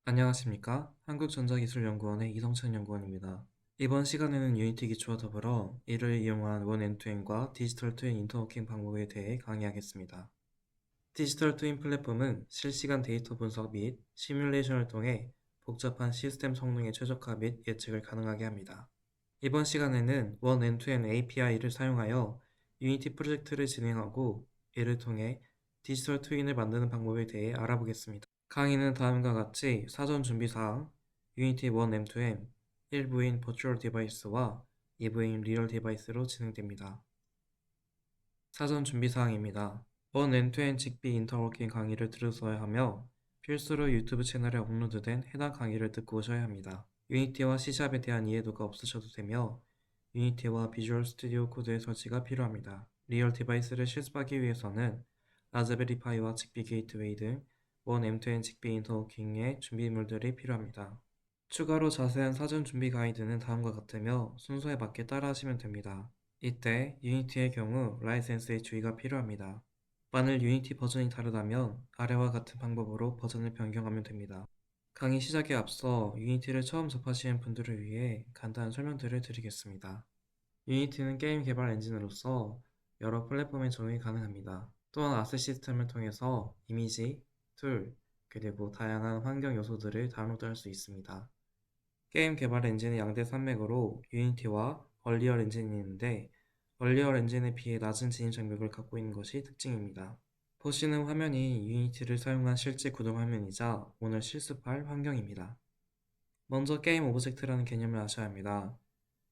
안녕하십니까? 한국전자기술연구원의 이성찬 연구원입니다. 이번 시간에는 유니티 기초와 더불어 이를 이용한 원엔투엔과 디지털 트윈 인터워킹 방법에 대해 강의하겠습니다. 디지털 트윈 플랫폼은 실시간 데이터 분석 및 시뮬레이션을 통해 복잡한 시스템 성능의 최적화 및 예측을 가능하게 합니다. 이번 시간에는 원엔투엔 API를 사용하여 유니티 프로젝트를 진행하고 이를 통해 디지털 트윈을 만드는 방법에 대해 알아보겠습니다. 강의는 다음과 같이 사전 준비사항, 유니티 1 M2M, 1부인 버추얼 디바이스와 2부인 리얼 디바이스로 진행됩니다. 사전 준비사항입니다. 1 M2M 직비 인터워킹 강의를 들으셔야 하며 필수로 유튜브 채널에 업로드된 해당 강의를 듣고 오셔야 합니다. 유니티와 C샵에 대한 이해도가 없으셔도 되며 유니티와 비주얼 스튜디오 코드의 설치가 필요합니다. 리얼 디바이스를 실습하기 위해서는 라즈베리 파이와 직비 게이트웨이 등 1 M2N 직비 인터워킹의 준비물들이 필요합니다. 추가로 자세한 사전 준비 가이드는 다음과 같으며 순서에 맞게 따라하시면 됩니다. 이때 유니티의 경우 라이센스의 주의가 필요합니다. 만일 유니티 버전이 다르다면 아래와 같은 방법으로 버전을 변경하면 됩니다. 강의 시작에 앞서 유니티를 처음 접하시는 분들을 위해 간단한 설명들을 드리겠습니다. 유니티는 게임 개발 엔진으로서 여러 플랫폼에 적용이 가능합니다. 또한 아셋 시스템을 통해서 이미지, 툴, 그리고 다양한 환경 요소들을 다운로드할 수 있습니다. 게임 개발 엔진의 양대 산맥으로 유니티와 얼리얼 엔진이 있는데 얼리얼 엔진에 비해 낮은 진입 장벽을 갖고 있는 것이 특징입니다. 보시는 화면이 유니티를 사용한 실제 구동 화면이자 오늘 실습할 환경입니다. 먼저 게임 오브젝트라는 개념을 아셔야 합니다.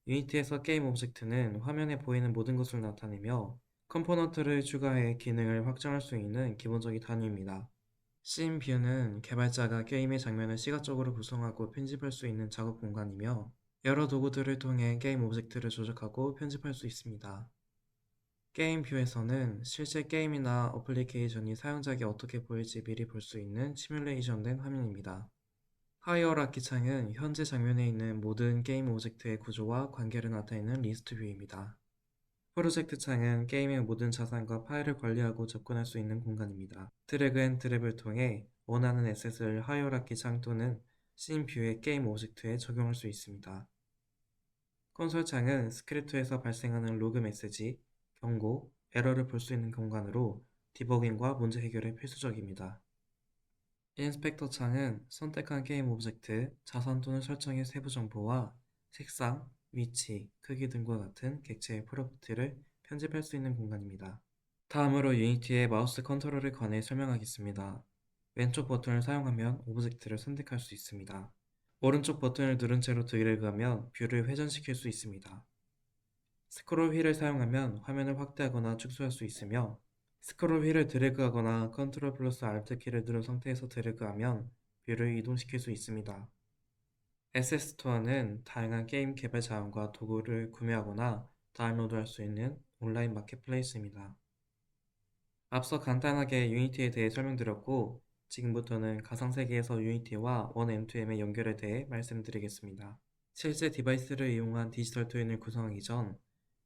유니티에서 게임 오브젝트는 화면에 보이는 모든 것을 나타내며 컴포넌트를 추가해 기능을 확장할 수 있는 기본적인 단위입니다. 씬 뷰는 개발자가 게임의 장면을 시각적으로 구성하고 편집할 수 있는 작업 공간이며 여러 도구들을 통해 게임 오브젝트를 조작하고 편집할 수 있습니다. 게임 뷰에서는 실제 게임이나 어플리케이션이 사용자에게 어떻게 보일지 미리 볼 수 있는 시뮬레이션된 화면입니다. 하이어라키 창은 현재 장면에 있는 모든 게임 오브젝트의 구조와 관계를 나타내는 리스트 뷰입니다. 프로젝트 창은 게임의 모든 자산과 파일을 관리하고 접근할 수 있는 공간입니다. 드래그 앤 드랩을 통해 원하는 에셋을 하이어라키 창 또는 씬 뷰의 게임 오브젝트에 적용할 수 있습니다. 콘솔 창은 스크립트에서 발생하는 로그 메시지, 경고, 에러를 볼 수 있는 공간으로 디버깅과 문제 해결에 필수적입니다. 인스펙터 창은 선택한 게임 오브젝트, 자산 또는 설정의 세부 정보와 색상, 위치, 크기 등과 같은 객체의 프로퍼티를 편집할 수 있는 공간입니다. 다음으로 유니티의 마우스 컨트롤에 관해 설명하겠습니다. 왼쪽 버튼을 사용하면 오브젝트를 선택할 수 있습니다. 오른쪽 버튼을 누른 채로 드래그하면 뷰를 회전시킬 수 있습니다. 스크롤 휠을 사용하면 화면을 확대하거나 축소할 수 있으며 스크롤 휠을 드래그하거나 컨트롤 플러스 알트 키를 누른 상태에서 드래그하면 뷰를 이동시킬 수 있습니다. 에셋 스토어는 다양한 게임 개발 자원과 도구를 구매하거나 다운로드할 수 있는 온라인 마켓플레이스입니다. 앞서 간단하게 유니티에 대해 설명드렸고 지금부터는 가상세계에서 유니티와 원 M2M의 연결에 대해 말씀드리겠습니다. 실제 디바이스를 이용한 디지털 트윈을 구성하기 전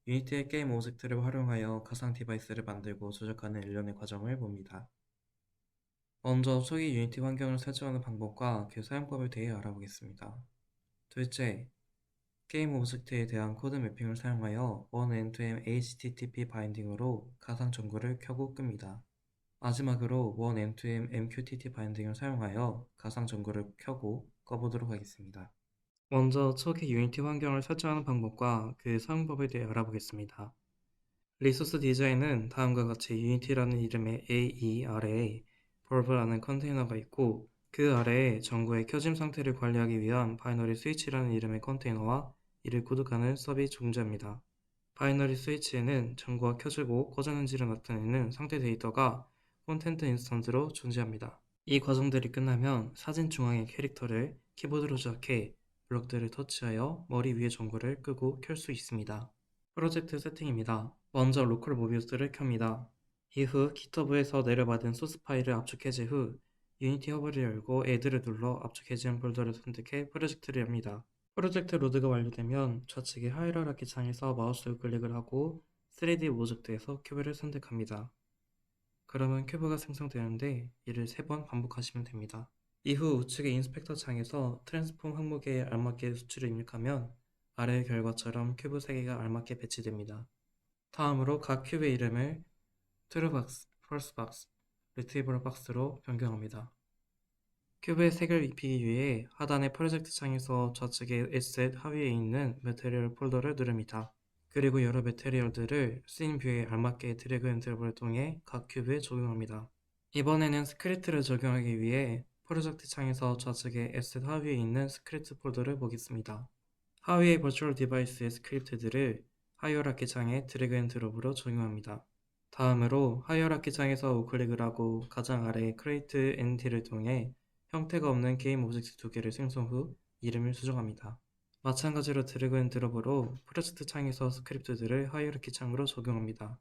유니티의 게임 오브젝트를 활용하여 가상 디바이스를 만들고 조작하는 일련의 과정을 봅니다. 먼저 초기 유니티 환경을 설정하는 방법과 그 사용법에 대해 알아보겠습니다. 둘째, 게임 오브젝트에 대한 코드 매핑을 사용하여 원 M2M HTTP 바인딩으로 가상 전구를 켜고 끕니다. 마지막으로 원 M2M MQTT 바인딩을 사용하여 가상 전구를 켜고 꺼보도록 하겠습니다. 먼저 초기 유니티 환경을 설정하는 방법과 그 사용법에 대해 알아보겠습니다. 리소스 디자인은 다음과 같이 유니티라는 이름의 AE 아래에 벌브라는 컨테이너가 있고 그 아래에 전구의 켜짐 상태를 관리하기 위한 바이너리 스위치라는 이름의 컨테이너와 이를 구독하는 서비 존재합니다. 바이너리 스위치에는 전구가 켜지고 꺼졌는지를 나타내는 상태 데이터가 콘텐트 인스턴트로 존재합니다. 이 과정들이 끝나면 사진 중앙의 캐릭터를 키보드로 조작해 블럭들을 터치하여 머리 위의 전구를 끄고 켤 수 있습니다. 프로젝트 세팅입니다. 먼저 로컬 모비우스를 켭니다. 이후 기터브에서 내려받은 소스 파일을 압축해제 후 유니티 허브를 열고 애드를 눌러 압축해진 폴더를 선택해 프로젝트를 엽니다. 프로젝트 로드가 완료되면 좌측의 하이라르키 창에서 마우스 우클릭을 하고 3D 오브젝트에서 큐브를 선택합니다. 그러면 큐브가 생성되는데 이를 3번 반복하시면 됩니다. 이후 우측의 인스펙터 창에서 트랜스폼 항목에 알맞게 수치를 입력하면 아래의 결과처럼 큐브 3개가 알맞게 배치됩니다. 다음으로 각 큐브의 이름을 트루박스, 펄스박스, 리트리버박스로 변경합니다. 큐브의 색을 입히기 위해 하단의 프로젝트 창에서 좌측의 에셋 하위에 있는 매테리얼 폴더를 누릅니다. 그리고 여러 매테리얼들을 씬 뷰에 알맞게 드래그 앤 드롭을 통해 각 큐브에 적용합니다. 이번에는 스크립트를 적용하기 위해 프로젝트 창에서 좌측의 에셋 하위에 있는 스크립트 폴더를 보겠습니다. 하위의 버추얼 디바이스의 스크립트들을 하이어라키 창에 드래그 앤 드롭으로 적용합니다. 다음으로 하이어라키 창에서 우클릭을 하고 가장 아래의 크리에이트 엔티티를 통해 형태가 없는 게임 오브젝트 2개를 생성 후 이름을 수정합니다. 마찬가지로 드래그 앤 드롭으로 프로젝트 창에서 스크립트들을 하이어라키 창으로 적용합니다.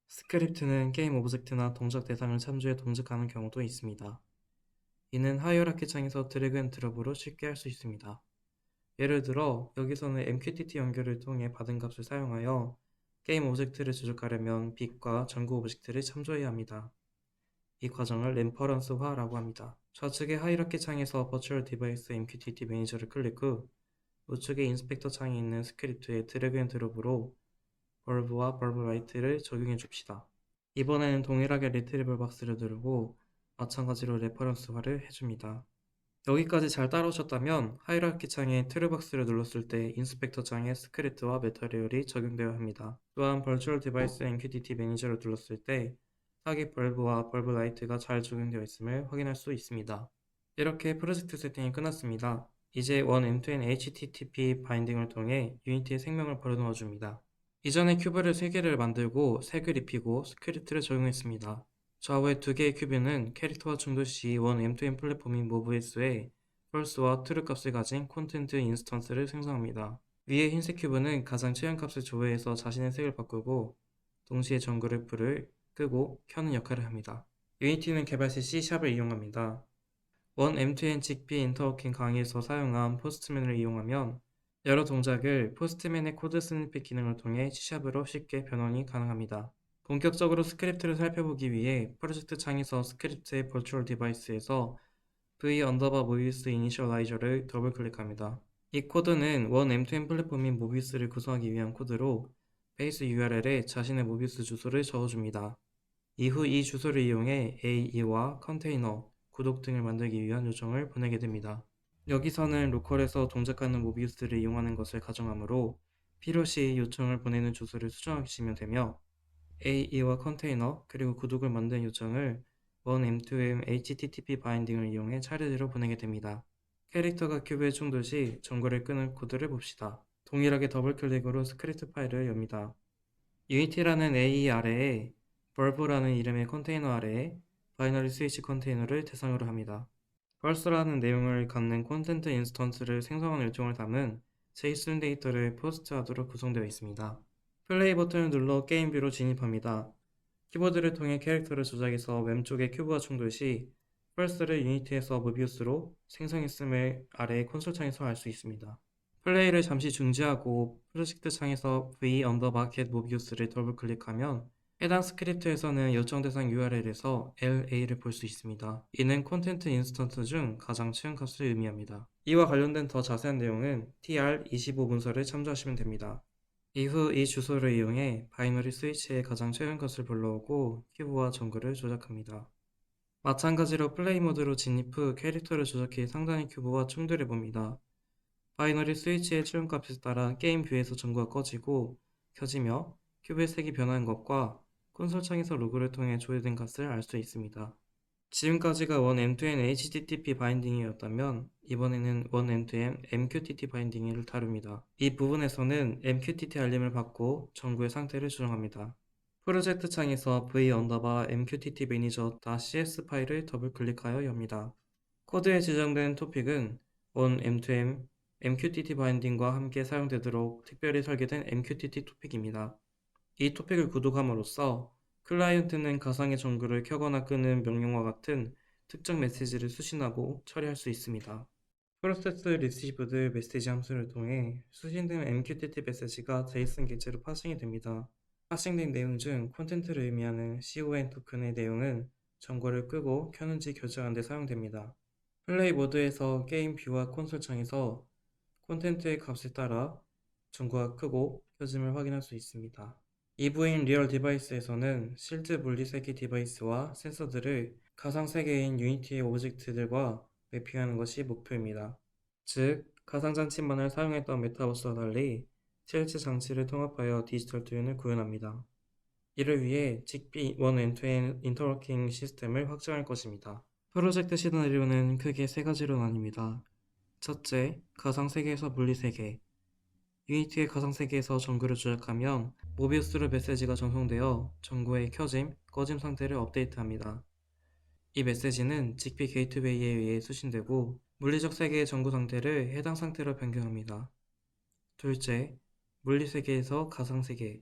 스크립트는 게임 오브젝트나 동작 대상을 참조해 동작하는 경우도 있습니다. 이는 하이어라키 창에서 드래그 앤 드롭으로 쉽게 할 수 있습니다. 예를 들어 여기서는 MQTT 연결을 통해 받은 값을 사용하여 게임 오브젝트를 조작하려면 빛과 전구 오브젝트를 참조해야 합니다. 이 과정을 렘퍼런스화라고 합니다. 좌측의 하이라키 창에서 버추얼 디바이스 MQTT 매니저를 클릭 후 우측의 인스펙터 창에 있는 스크립트에 드래그 앤 드롭으로 벌브와 벌브 라이트를 적용해 줍시다. 이번에는 동일하게 리트리버 박스를 누르고 마찬가지로 레퍼런스화를 해줍니다. 여기까지 잘 따라오셨다면 하이라키 창에 트루박스를 눌렀을 때 인스펙터 창에 스크립트와 매터리얼이 적용되어야 합니다. 또한 버추얼 디바이스 MQTT 매니저를 눌렀을 때 타깃 벌브와 벌브 라이트가 잘 적용되어 있음을 확인할 수 있습니다. 이렇게 프로젝트 세팅이 끝났습니다. 이제 원 end-to-end HTTP 바인딩을 통해 유니티에 생명을 불어넣어 줍니다. 이전에 큐브를 3개를 만들고 색을 입히고 스크립트를 적용했습니다. 좌우의 2개의 큐브는 캐릭터와 충돌 시 원 end-to-end 플랫폼인 모브에스의 false와 true 값을 가진 콘텐트 인스턴스를 생성합니다. 위의 흰색 큐브는 가장 최연값을 조회해서 자신의 색을 바꾸고 동시에 전구를 불을 끄고 켜는 역할을 합니다. 유니티는 개발 시 C샵을 이용합니다. 원 end-to-end 직비 인터워킹 강의에서 사용한 포스트맨을 이용하면 여러 동작을 포스트맨의 코드 스니펫 기능을 통해 C샵으로 쉽게 변환이 가능합니다. 본격적으로 스크립트를 살펴보기 위해 프로젝트 창에서 스크립트의 버추얼 디바이스에서 v_mobius initialize를 더블 클릭합니다. 이 코드는 원 end-to-end 플랫폼인 모비우스를 구성하기 위한 코드로 베이스 URL에 자신의 모비우스 주소를 적어줍니다. 이후 이 주소를 이용해 AE와 컨테이너, 구독 등을 만들기 위한 요청을 보내게 됩니다. 여기서는 로컬에서 동작하는 모비우스를 이용하는 것을 가정하므로 필요시 요청을 보내는 주소를 수정하시면 되며 AE와 컨테이너 그리고 구독을 만드는 요청을 원 M2M HTTP 바인딩을 이용해 차례대로 보내게 됩니다. 캐릭터가 큐브에 충돌 시 전구를 끄는 코드를 봅시다. 동일하게 더블클릭으로 스크립트 파일을 엽니다. 유니티라는 AE 아래에 벌브라는 이름의 컨테이너 아래에 바이너리 스위치 컨테이너를 대상으로 합니다. 벌스라는 내용을 갖는 콘텐트 인스턴스를 생성하는 요청을 담은 JSON 데이터를 포스트하도록 구성되어 있습니다. 플레이 버튼을 눌러 게임 뷰로 진입합니다. 키보드를 통해 캐릭터를 조작해서 왼쪽의 큐브와 충돌 시 펄스를 유니티에서 모비우스로 생성했음을 아래 콘솔 창에서 알 수 있습니다. 플레이를 잠시 중지하고 프로젝트 창에서 v_get 모비우스를 더블 클릭하면 해당 스크립트에서는 요청 대상 URL에서 LA를 볼 수 있습니다. 이는 콘텐트 인스턴트 중 가장 최연값을 의미합니다. 이와 관련된 더 자세한 내용은 TR25 문서를 참조하시면 됩니다. 이후 이 주소를 이용해 바이너리 스위치의 가장 최근 값을 불러오고 큐브와 전구를 조작합니다. 마찬가지로 플레이 모드로 진입 후 캐릭터를 조작해 상단의 큐브와 충돌해 봅니다. 바이너리 스위치의 최근값에 따라 게임 뷰에서 전구가 꺼지고 켜지며 큐브의 색이 변하는 것과 콘솔 창에서 로그를 통해 조회된 값을 알 수 있습니다. 지금까지가 원 end-to-end HTTP 바인딩이었다면 이번에는 원 end-to-end MQTT 바인딩을 다룹니다. 이 부분에서는 MQTT 알림을 받고 전구의 상태를 조정합니다. 프로젝트 창에서 v_MQTT manager.cs 파일을 더블 클릭하여 엽니다. 코드에 지정된 토픽은 원 end-to-end MQTT 바인딩과 함께 사용되도록 특별히 설계된 MQTT 토픽입니다. 이 토픽을 구독함으로써 클라이언트는 가상의 전구를 켜거나 끄는 명령과 같은 특정 메시지를 수신하고 처리할 수 있습니다. 프로세스 리시브드 메시지 함수를 통해 수신된 MQTT 메시지가 JSON 객체로 파싱이 됩니다. 파싱된 내용 중 콘텐트를 의미하는 CON 토큰의 내용은 전구를 끄고 켜는지 결정하는 데 사용됩니다. 플레이 모드에서 게임 뷰와 콘솔 창에서 콘텐츠의 값에 따라 전구가 크고 켜짐을 확인할 수 있습니다. EV인 리얼 디바이스에서는 실제 물리세계 디바이스와 센서들을 가상세계인 유니티의 오브젝트들과 매핑하는 것이 목표입니다. 즉, 가상장치만을 사용했던 메타버스와 달리 실제 장치를 통합하여 디지털 투인을 구현합니다. 이를 위해 직비 원 엔투엔 인터로킹 시스템을 확장할 것입니다. 프로젝트 시나리오는 크게 세 가지로 나뉩니다. 첫째, 가상세계에서 물리세계. 유니티의 가상세계에서 전구를 조작하면 모비우스로 메시지가 전송되어 전구의 켜짐, 꺼짐 상태를 업데이트합니다. 이 메시지는 직비 게이트웨이에 의해 수신되고 물리적 세계의 전구 상태를 해당 상태로 변경합니다. 둘째, 물리세계에서 가상세계.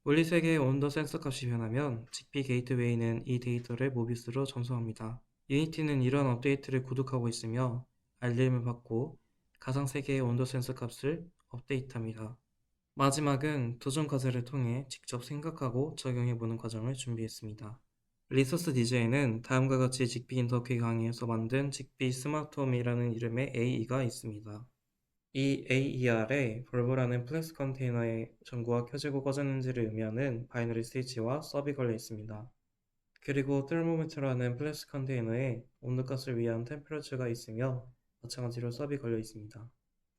물리세계의 온도 센서 값이 변하면 직비 게이트웨이는 이 데이터를 모비우스로 전송합니다. 유니티는 이러한 업데이트를 구독하고 있으며 알림을 받고 가상세계의 온도 센서 값을 업데이트합니다. 마지막은 도전 과제를 통해 직접 생각하고 적용해보는 과정을 준비했습니다. 리소스 디자인은 다음과 같이 직비 인터페이 강의에서 만든 직비 스마트홈이라는 이름의 AE가 있습니다. 이 AER에 볼브라는 플렉스 컨테이너에 전구가 켜지고 꺼졌는지를 의미하는 바이너리 스위치와 서비 걸려 있습니다. 그리고 테르모미터라는 플렉스 컨테이너에 온도값을 위한 템퍼러처가 있으며 마찬가지로 서비 걸려 있습니다.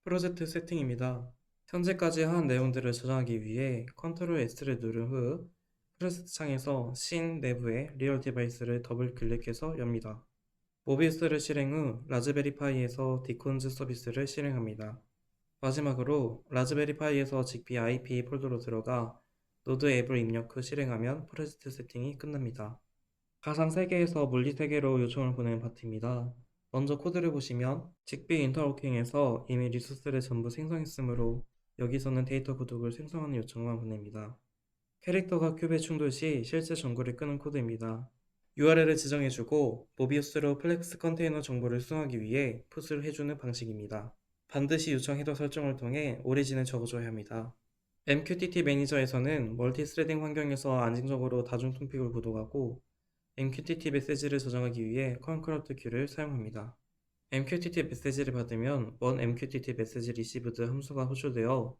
프로젝트 세팅입니다. 현재까지 한 내용들을 저장하기 위해 컨트롤 S를 누른 후 프레스트 창에서 씬 내부의 리얼 디바이스를 더블 클릭해서 엽니다. 모비우스를 실행 후 라즈베리파이에서 디콘즈 서비스를 실행합니다. 마지막으로 라즈베리파이에서 직비 IP 폴더로 들어가 노드 앱을 입력 후 실행하면 프로젝트 세팅이 끝납니다. 가상세계에서 물리세계로 요청을 보내는 파트입니다. 먼저 코드를 보시면 직비 인터로킹에서 이미 리소스를 전부 생성했으므로 여기서는 데이터 구독을 생성하는 요청만 보냅니다. 캐릭터가 큐브에 충돌 시 실제 전구를 끄는 코드입니다. URL을 지정해주고 모비우스로 플렉스 컨테이너 정보를 수정하기 위해 풋을 해주는 방식입니다. 반드시 요청 헤더 설정을 통해 오리진을 적어줘야 합니다. MQTT 매니저에서는 멀티스레딩 환경에서 안정적으로 다중 통픽을 구독하고 MQTT 메시지를 저장하기 위해 컨커런트 큐를 사용합니다. MQTT 메시지를 받으면 one MQTT 메시지 리시브드 함수가 호출되어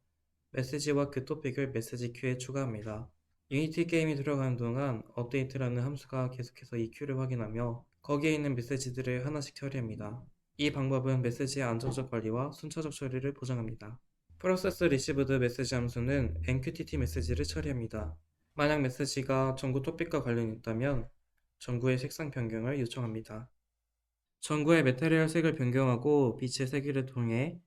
메시지와 그 토픽을 메시지 큐에 추가합니다. 유니티 게임이 들어가는 동안 업데이트라는 함수가 계속해서 이 큐를 확인하며 거기에 있는 메시지들을 하나씩 처리합니다. 이 방법은 메시지의 안정적 관리와 순차적 처리를 보장합니다. 프로세스 리시브드 메시지 함수는 MQTT 메시지를 처리합니다. 만약 메시지가 전구 토픽과 관련이 있다면 전구의 색상 변경을 요청합니다. 전구의 메테리얼 색을 변경하고 빛의 세기를 통해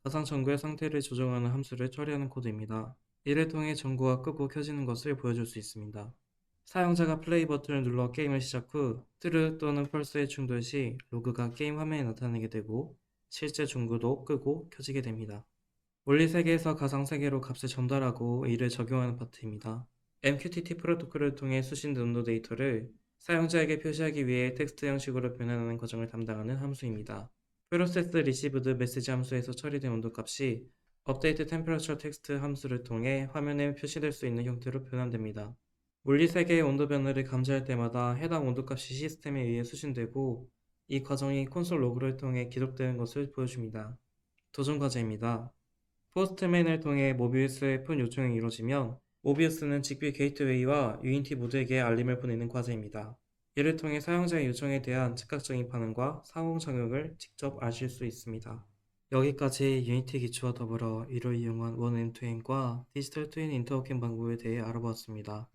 가상 전구의 상태를 조정하는 함수를 처리하는 코드입니다. 이를 통해 전구가 끄고 켜지는 것을 보여줄 수 있습니다. 사용자가 플레이 버튼을 눌러 게임을 시작 후 트루 또는 펄스에 충돌 시 로그가 게임 화면에 나타나게 되고 실제 전구도 끄고 켜지게 됩니다. 물리세계에서 가상세계로 값을 전달하고 이를 적용하는 파트입니다. MQTT 프로토콜을 통해 수신된 온도 데이터를 사용자에게 표시하기 위해 텍스트 형식으로 변환하는 과정을 담당하는 함수입니다. 프로세스 리시브드 메시지 함수에서 처리된 온도값이 업데이트 템퍼러처 텍스트 함수를 통해 화면에 표시될 수 있는 형태로 변환됩니다. 물리세계의 온도 변화를 감지할 때마다 해당 온도값이 시스템에 의해 수신되고 이 과정이 콘솔 로그를 통해 기록되는 것을 보여줍니다. 도전 과제입니다. 포스트맨을 통해 모비우스의 푼 요청이 이루어지면 모비우스는 직비 게이트웨이와 유니티 모두에게 알림을 보내는 과제입니다. 이를 통해 사용자의 요청에 대한 즉각적인 반응과 상호 작용을 직접 아실 수 있습니다. 여기까지 유니티 기초와 더불어 이를 이용한 원 엔투엔과 디지털 트윈 인터워킹 방법에 대해 알아보았습니다.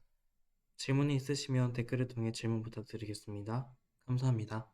질문이 있으시면 댓글을 통해 질문 부탁드리겠습니다. 감사합니다.